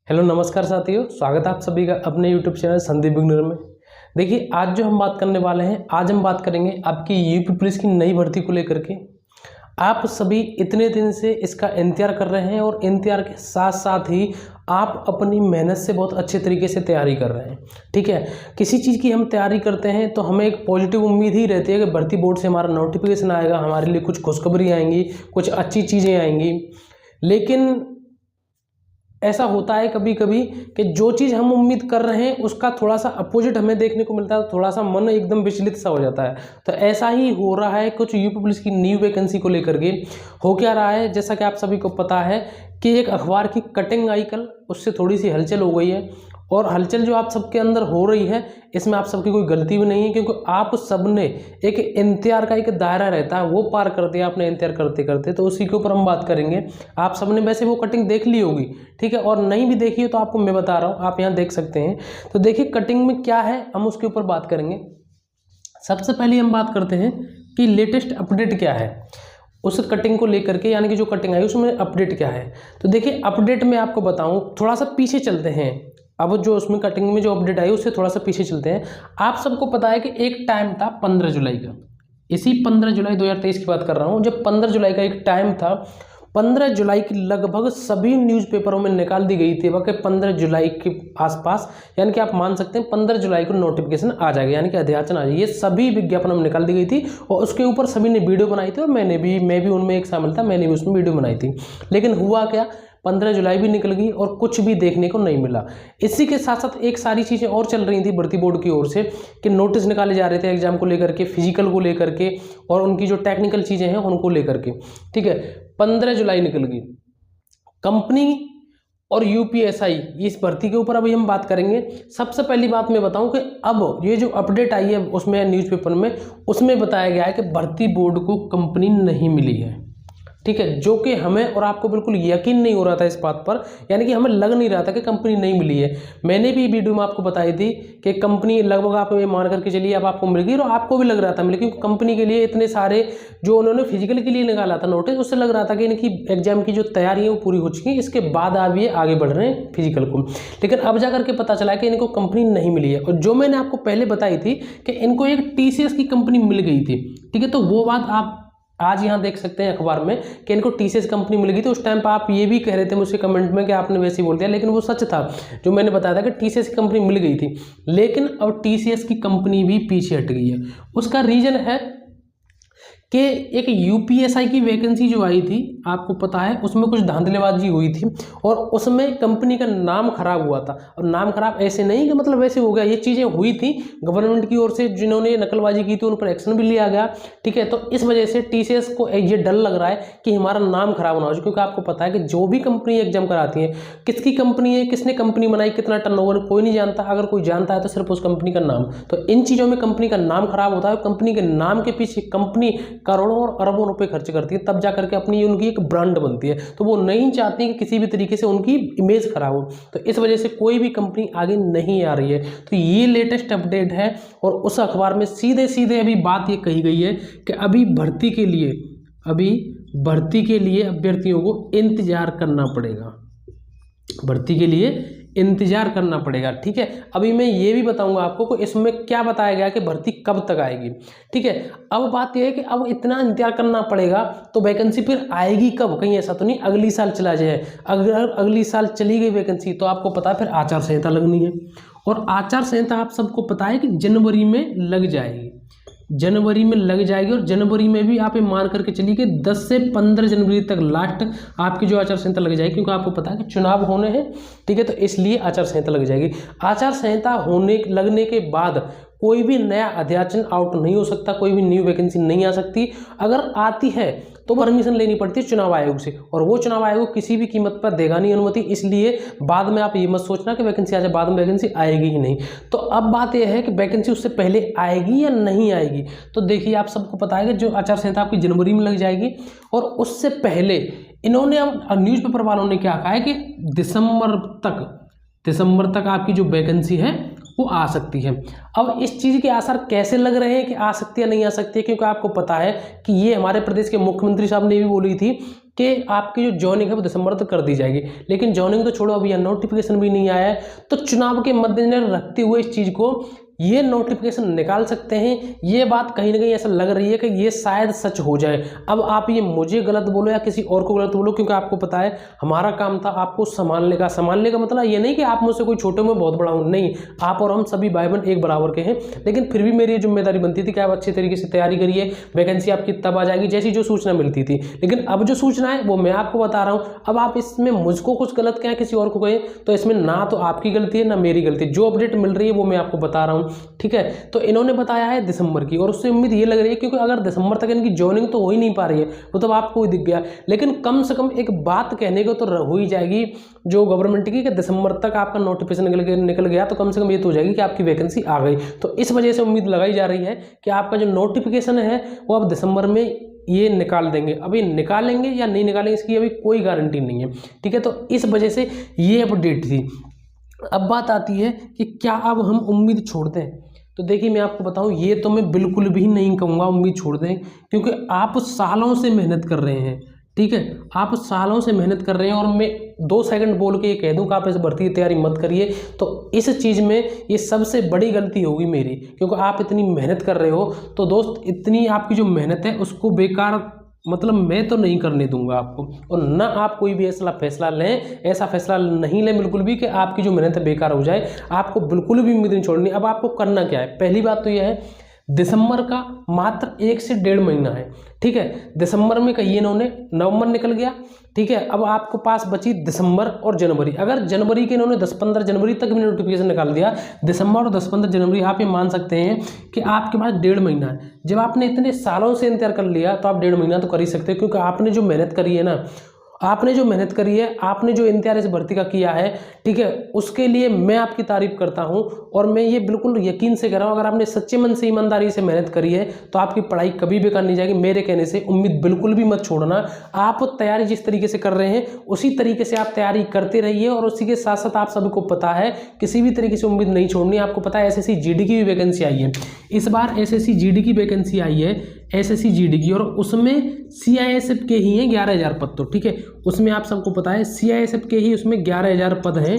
Hello नमस्कार साथियों, स्वागत है आप सभी का अपने यूट्यूब चैनल संदीप बिगनर में। देखिए, आज जो हम बात करने वाले हैं, आज हम बात करेंगे आपकी यूपी पुलिस की नई भर्ती को लेकर के। आप सभी इतने दिन से इसका इंतजार कर रहे हैं और इंतजार के साथ साथ ही आप अपनी मेहनत से बहुत अच्छे तरीके से तैयारी कर रहे हैं। ठीक है, किसी चीज़ की हम तैयारी करते हैं तो हमें एक पॉजिटिव उम्मीद ही रहती है कि भर्ती बोर्ड से हमारा नोटिफिकेशन आएगा, हमारे लिए कुछ खुशखबरी आएंगी, कुछ अच्छी चीज़ें आएंगी। लेकिन ऐसा होता है कभी कभी कि जो चीज़ हम उम्मीद कर रहे हैं उसका थोड़ा सा अपोजिट हमें देखने को मिलता है, थोड़ा सा मन एकदम विचलित सा हो जाता है। तो ऐसा ही हो रहा है कुछ यूपी पुलिस की न्यू वैकेंसी को लेकर के। हो क्या रहा है, जैसा कि आप सभी को पता है कि एक अखबार की कटिंग आई कल, उससे थोड़ी सी हलचल हो गई है। और हलचल जो आप सबके अंदर हो रही है, इसमें आप सबकी कोई गलती भी नहीं है, क्योंकि आप सबने एक इंतजार का एक दायरा रहता है वो पार कर दिया आपने इंतजार करते करते। तो उसी के ऊपर हम बात करेंगे। आप सबने वैसे वो कटिंग देख ली होगी, ठीक है, और नहीं भी देखी है तो आपको मैं बता रहा हूँ, आप यहाँ देख सकते हैं। तो देखिए कटिंग में क्या है, हम उसके ऊपर बात करेंगे। सबसे पहले हम बात करते हैं कि लेटेस्ट अपडेट क्या है उस कटिंग को लेकर के, यानी कि जो कटिंग आई उसमें अपडेट क्या है। तो देखिए अपडेट में आपको बताऊं, थोड़ा सा पीछे चलते हैं। अब जो उसमें कटिंग में जो अपडेट आई उससे थोड़ा सा पीछे चलते हैं। आप सबको पता है कि एक टाइम था 15 जुलाई का, इसी 15 जुलाई 2023 की बात कर रहा हूँ, जब 15 जुलाई का एक टाइम था। 15 जुलाई की लगभग सभी न्यूज़पेपरों में निकाल दी गई थी वह कि 15 जुलाई के आसपास, यानी कि आप मान सकते हैं 15 जुलाई को नोटिफिकेशन आ जाएगा, यानी कि अध्याचन आ जाएगी। ये सभी विज्ञापनों में निकाल दी गई थी और उसके ऊपर सभी ने वीडियो बनाई थी और मैं भी उनमें एक शामिल था, मैंने भी उसमें वीडियो बनाई थी। लेकिन हुआ क्या, 15 जुलाई भी निकल गई और कुछ भी देखने को नहीं मिला। इसी के साथ साथ एक सारी चीज़ें और चल रही थी भर्ती बोर्ड की ओर से कि नोटिस निकाले जा रहे थे एग्जाम को लेकर के, फिजिकल को लेकर के और उनकी जो टेक्निकल चीज़ें हैं उनको लेकर के। ठीक है, 15 जुलाई निकल गई। कंपनी और यूपीएसआई इस भर्ती के ऊपर अभी हम बात करेंगे। सबसे पहली बात मैं बताऊं कि अब ये जो अपडेट आई है उसमें न्यूज़पेपर में, उसमें बताया गया है कि भर्ती बोर्ड को कंपनी नहीं मिली है। ठीक है, जो कि हमें और आपको बिल्कुल यकीन नहीं हो रहा था इस बात पर, यानी कि हमें लग नहीं रहा था कि कंपनी नहीं मिली है। मैंने भी वीडियो में आपको बताई थी कि कंपनी लगभग आप ये मान करके चलिए अब आपको मिल गई, और आपको भी लग रहा था मिल, क्योंकि कंपनी के लिए इतने सारे जो उन्होंने फिजिकल के लिए निकाला था नोटिस, उससे लग रहा था कि इनकी एग्जाम की जो तैयारी है वो पूरी हो चुकी है, इसके बाद आप ये आगे बढ़ रहे हैं फिजिकल को। लेकिन अब जाकर के पता चला कि इनको कंपनी नहीं मिली है। और जो मैंने आपको पहले बताई थी कि इनको एक टीसीएस की कंपनी मिल गई थी, ठीक है, तो वो बात आप आज यहाँ देख सकते हैं अखबार में कि इनको टीसीएस कंपनी मिल गई थी। उस टाइम पर आप ये भी कह रहे थे मुझसे कमेंट में कि आपने वैसे ही बोल दिया, लेकिन वो सच था जो मैंने बताया था कि टीसीएस की कंपनी मिल गई थी। लेकिन अब टीसीएस की कंपनी भी पीछे हट गई है। उसका रीजन है कि एक यूपीएसआई की वैकेंसी जो आई थी, आपको पता है उसमें कुछ धांधलेबाजी हुई थी और उसमें कंपनी का नाम खराब हुआ था। और नाम खराब ऐसे नहीं कि मतलब वैसे हो गया, ये चीज़ें हुई थी गवर्नमेंट की ओर से, जिन्होंने नकलबाजी की थी उन पर एक्शन भी लिया गया। ठीक है, तो इस वजह से टीसीएस को ये डर लग रहा है कि हमारा नाम खराब ना हो जाए, क्योंकि आपको पता है कि जो भी कंपनी एग्जाम कराती है, किसकी कंपनी है, किसने कंपनी बनाई, कितना टर्नओवर, कोई नहीं जानता। अगर कोई जानता है तो सिर्फ उस कंपनी का नाम। तो इन चीज़ों में कंपनी का नाम खराब होता है। कंपनी के नाम के पीछे कंपनी करोड़ों और अरबों रुपए खर्च करती है, तब जाकर के अपनी उनकी एक ब्रांड बनती है। तो वो नहीं चाहती कि किसी भी तरीके से उनकी इमेज खराब हो, तो इस वजह से कोई भी कंपनी आगे नहीं आ रही है। तो ये लेटेस्ट अपडेट है और उस अखबार में सीधे सीधे अभी बात ये कही गई है कि अभी भर्ती के लिए अभ्यर्थियों को इंतजार करना पड़ेगा, भर्ती के लिए इंतजार करना पड़ेगा। ठीक है, अभी मैं ये भी बताऊंगा आपको कि इसमें क्या बताया गया कि भर्ती कब तक आएगी। ठीक है, अब बात यह है कि अब इतना इंतजार करना पड़ेगा तो वैकेंसी फिर आएगी कब, कहीं ऐसा तो नहीं अगली साल चला जाए। अगर अगली साल चली गई वैकेंसी तो आपको पता है फिर आचार संहिता लगनी है, और आचार संहिता आप सबको पता है कि जनवरी में लग जाएगी, जनवरी में लग जाएगी। और जनवरी में भी आप ये मान करके चलिए कि 10 से 15 जनवरी तक लास्ट आपकी जो आचार संहिता लग जाएगी, क्योंकि आपको पता है कि चुनाव होने हैं। ठीक है, तो इसलिए आचार संहिता लग जाएगी। आचार संहिता लगने के बाद कोई भी नया अध्याचन आउट नहीं हो सकता, कोई भी न्यू वैकेंसी नहीं आ सकती। अगर आती है तो परमिशन लेनी पड़ती है चुनाव आयोग से, और वो चुनाव आयोग किसी भी कीमत पर देगा नहीं अनुमति। इसलिए बाद में आप ये मत सोचना कि वैकेंसी आ जाए, बाद में वैकेंसी आएगी ही नहीं। तो अब बात यह है कि वैकेंसी उससे पहले आएगी या नहीं आएगी। तो देखिए आप सबको पता है कि जो आचार संहिता आपकी जनवरी में लग जाएगी, और उससे पहले इन्होंने अब न्यूज़पेपर वालों ने क्या कहा है कि दिसंबर तक आपकी जो वैकेंसी है वो आ सकती है। अब इस चीज़ के आसार कैसे लग रहे हैं कि आ सकती है नहीं आ सकती है, क्योंकि आपको पता है कि ये हमारे प्रदेश के मुख्यमंत्री साहब ने भी बोली थी कि आपकी जो जॉइनिंग है वो दिसंबर तक कर दी जाएगी। लेकिन जॉइनिंग तो छोड़ो, अभी यह नोटिफिकेशन भी नहीं आया है, तो चुनाव के मद्देनजर रखते हुए इस चीज़ को ये नोटिफिकेशन निकाल सकते हैं। ये बात कहीं ना कहीं ऐसा लग रही है कि ये शायद सच हो जाए। अब आप ये मुझे गलत बोलो या किसी और को गलत बोलो, क्योंकि आपको पता है हमारा काम था आपको संभालने का मतलब ये नहीं कि आप मुझसे कोई छोटे में बहुत बड़ा हूँ, नहीं, आप और हम सभी भाई बहन एक बराबर के हैं। लेकिन फिर भी मेरी जिम्मेदारी बनती थी कि आप अच्छे तरीके से तैयारी करिए, वैकेंसी आपकी तब आ जाएगी जैसी जो सूचना मिलती थी। लेकिन अब जो सूचना है वो मैं आपको बता रहा हूँ। अब आप इसमें मुझको कुछ गलत कहें, किसी और को कहें, तो इसमें ना तो आपकी गलती है ना मेरी गलती। जो अपडेट मिल रही है वो मैं आपको बता रहा हूँ, ठीक है। तो इन्होंने बताया है दिसंबर की, और उससे उम्मीद ये लग रही है क्योंकि अगर दिसंबर तक इनकी जॉइनिंग तो हो ही नहीं पा रही है, वो तो आपको ही दिख गया। लेकिन कम से कम एक बात कहने को तो हो ही जाएगी जो गवर्नमेंट की, कि दिसंबर तक आपका नोटिफिकेशन निकल गया तो कम से कम ये तो हो जाएगी कि आपकी वैकेंसी आ गई। तो इस वजह से उम्मीद लगाई जा रही है कि आपका जो नोटिफिकेशन है वो अब दिसंबर में ये निकाल देंगे। अभी निकालेंगे या नहीं निकालेंगे इसकी अभी कोई गारंटी नहीं है, ठीक है। तो इस वजह से ये अपडेट थी। अब बात आती है कि क्या अब हम उम्मीद छोड़ दें। तो देखिए मैं आपको बताऊं, ये तो मैं बिल्कुल भी नहीं कहूँगा उम्मीद छोड़ दें, क्योंकि आप सालों से मेहनत कर रहे हैं, ठीक है। आप सालों से मेहनत कर रहे हैं और मैं 2 सेकंड बोल के ये कह दूं कि आप इस भर्ती की तैयारी मत करिए, तो इस चीज़ में ये सबसे बड़ी गलती होगी मेरी, क्योंकि आप इतनी मेहनत कर रहे हो। तो दोस्त, इतनी आपकी जो मेहनत है उसको बेकार मतलब मैं तो नहीं करने दूंगा आपको। और ना आप कोई भी ऐसा फैसला लें, ऐसा फैसला नहीं लें बिल्कुल भी कि आपकी जो मेहनत है बेकार हो जाए। आपको बिल्कुल भी उम्मीद नहीं छोड़नी। अब आपको करना क्या है, पहली बात तो यह है दिसंबर का मात्र 1 से 1.5 महीना है, ठीक है। दिसंबर में कहिए इन्होंने, नवंबर निकल गया, ठीक है। अब आपको पास बची दिसंबर और जनवरी। अगर जनवरी के इन्होंने 10-15 जनवरी तक भी नोटिफिकेशन निकाल दिया, दिसंबर और 10-15 जनवरी, आप ये मान सकते हैं कि आपके पास 1.5 महीना है। जब आपने इतने सालों से इंतजार कर लिया तो आप 1.5 महीना तो कर ही सकते हैं, क्योंकि आपने जो मेहनत करी है ना, आपने जो मेहनत करी है, आपने जो इंतजार इस भर्ती का किया है, ठीक है, उसके लिए मैं आपकी तारीफ करता हूं। और मैं ये बिल्कुल यकीन से कह रहा हूं, अगर आपने सच्चे मन से ईमानदारी से मेहनत करी है तो आपकी पढ़ाई कभी बेकार नहीं जाएगी। मेरे कहने से उम्मीद बिल्कुल भी मत छोड़ना। आप तैयारी जिस तरीके से कर रहे हैं उसी तरीके से आप तैयारी करते रहिए, और उसी के साथ साथ आप सबको पता है किसी भी तरीके से उम्मीद नहीं छोड़नी। आपको पता है SSC GD की भी वैकेंसी आई है, इस बार SSC GD की वैकेंसी आई है, SSC GD की, और उसमें CISF के ही हैं 11,000 पद, तो ठीक है। उसमें आप सबको पता है CISF के ही उसमें 11,000 पद हैं।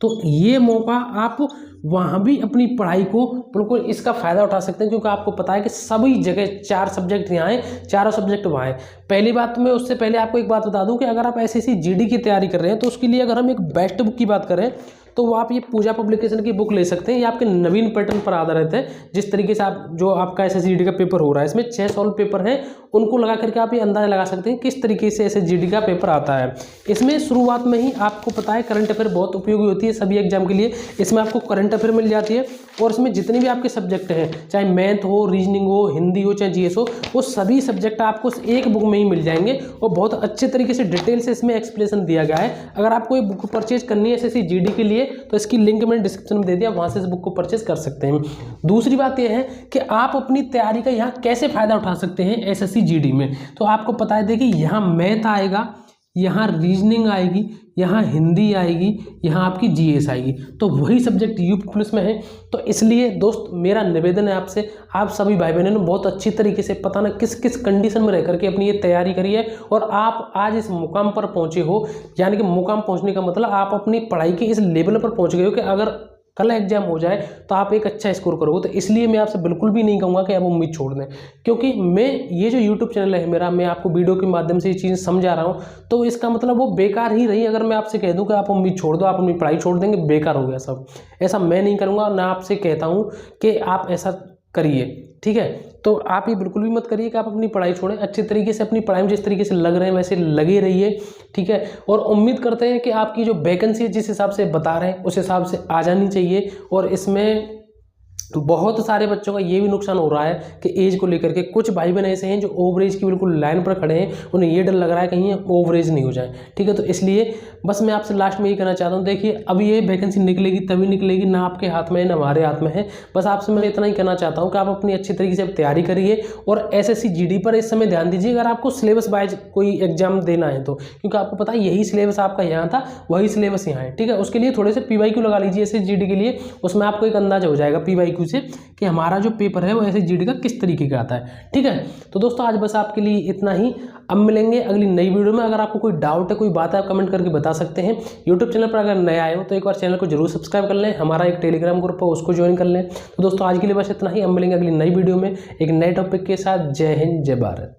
तो ये मौका आप वहाँ भी अपनी पढ़ाई को बिल्कुल इसका फ़ायदा उठा सकते हैं, क्योंकि आपको पता है कि सभी जगह 4 सब्जेक्ट यहाँ हैं, चारों सब्जेक्ट वहाँ हैं। पहली बात तो मैं उससे पहले आपको एक बात बता दूं कि अगर आप SSC GD की तैयारी कर रहे हैं तो उसके लिए अगर हम एक बेस्ट बुक की बात करें तो वो आप ये पूजा पब्लिकेशन की बुक ले सकते हैं। ये आपके नवीन पैटर्न पर आधारित है। जिस तरीके से आप जो आपका SSC GD का पेपर हो रहा है, इसमें 6 सॉल्व पेपर हैं, उनको लगा करके आप ये अंदाजा लगा सकते हैं किस तरीके से SSC GD का पेपर आता है। इसमें शुरुआत में ही आपको पता है करंट अफेयर बहुत उपयोगी होती है सभी एग्जाम के लिए। इसमें आपको करंट अफेयर मिल जाती है, और इसमें जितने भी आपके सब्जेक्ट हैं, चाहे मैथ हो, रीजनिंग हो, हिंदी हो, चाहे GS हो, वो सभी सब्जेक्ट आपको एक बुक में ही मिल जाएंगे, और बहुत अच्छे तरीके से डिटेल से इसमें एक्सप्लेनेशन दिया गया है। अगर आपको ये बुक परचेज करनी है SSC GD के लिए तो इसकी लिंक मैंने डिस्क्रिप्शन में दे दिया, वहां से इस बुक को परचेज कर सकते हैं। दूसरी बात यह है कि आप अपनी तैयारी का यहाँ कैसे फायदा उठा सकते हैं SSC GD में। तो आपको पता है, देखिए यहाँ मैथ आएगा, यहाँ रीजनिंग आएगी, यहाँ हिंदी आएगी, यहाँ आपकी GS आएगी, तो वही सब्जेक्ट यूपी पुलिस में है। तो इसलिए दोस्त मेरा निवेदन है आपसे, आप सभी भाई बहनों ने बहुत अच्छी तरीके से पता ना किस किस कंडीशन में रह करके अपनी ये तैयारी करी है, और आप आज इस मुकाम पर पहुंचे हो। यानी कि मुकाम पहुंचने का मतलब आप अपनी पढ़ाई के इस लेवल पर पहुंच गए हो कि अगर कल एग्जाम हो जाए तो आप एक अच्छा स्कोर करोगे। तो इसलिए मैं आपसे बिल्कुल भी नहीं कहूँगा कि आप उम्मीद छोड़ दें, क्योंकि मैं ये जो यूट्यूब चैनल है मेरा, मैं आपको वीडियो के माध्यम से ये चीज़ समझा रहा हूँ, तो इसका मतलब वो बेकार ही रही अगर मैं आपसे कह दूँ कि आप उम्मीद छोड़ दो, आप अपनी पढ़ाई छोड़ देंगे, बेकार हो गया सब। ऐसा मैं नहीं करूँगा, ना आपसे कहता हूँ कि आप ऐसा करिए, ठीक है। तो आप ये बिल्कुल भी मत करिए कि आप अपनी पढ़ाई छोड़ें। अच्छे तरीके से अपनी पढ़ाई में जिस तरीके से लग रहे हैं वैसे लगे रहिए, ठीक है। और उम्मीद करते हैं कि आपकी जो वैकेंसी जिस हिसाब से बता रहे हैं उस हिसाब से आ जानी चाहिए। और इसमें बहुत सारे बच्चों का ये भी नुकसान हो रहा है कि एज को लेकर के कुछ भाई बहन ऐसे हैं जो ओवरेज की बिल्कुल लाइन पर खड़े हैं, उन्हें ये डर लग रहा है कहीं ओवरेज नहीं हो जाए, ठीक है। तो इसलिए बस मैं आपसे लास्ट में ये कहना चाहता हूँ, देखिए अब ये वैकेंसी निकलेगी तभी निकलेगी, ना आपके हाथ में है ना हमारे हाथ में है। बस आपसे मैं इतना ही कहना चाहता हूँ कि आप अपनी अच्छी तरीके से तैयारी करिए और SSC GD पर इस समय ध्यान दीजिए, अगर आपको सिलेबस वाइज कोई एग्जाम देना है तो, क्योंकि आपको पता है यही सिलेबस आपका यहाँ था, वही सिलेबस यहाँ है, ठीक है। उसके लिए थोड़े से PYQ लगा लीजिए SSC GD के लिए, उसमें आपको एक अंदाजा हो जाएगा PYQ IQ से कि हमारा जो पेपर है वो ऐसे जीडी का किस तरीके का आता है। ठीक है, तो दोस्तों आज बस आपके लिए इतना ही। अब मिलेंगे अगली नई वीडियो में। अगर आपको कोई डाउट है, कोई बात है, आप कमेंट करके बता सकते हैं। यूट्यूब चैनल पर अगर नए आए हो तो एक बार चैनल को जरूर सब्सक्राइब कर लें। हमारा एक टेलीग्राम ग्रुप है, उसको ज्वाइन कर लें। तो दोस्तों आज के लिए बस इतना ही। अब मिलेंगे अगली नई वीडियो में एक नए टॉपिक के साथ। जय हिंद, जय भारत।